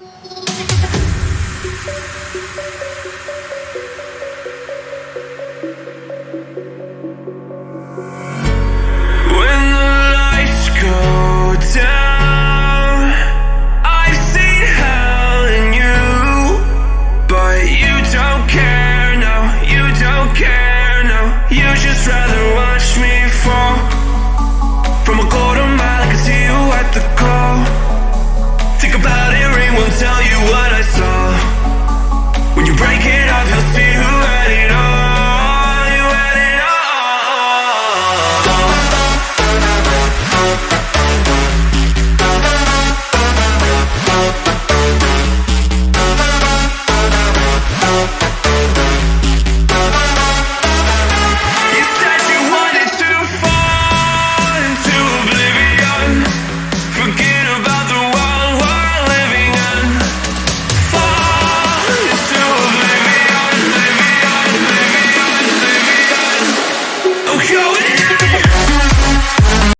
When the lights go down, I've seen hell in you, but you don't care, no, you don't care, no. You just rather watch me fall from a quarter mile. I can see you at the call. Think about it, ring won't tell you what I saw.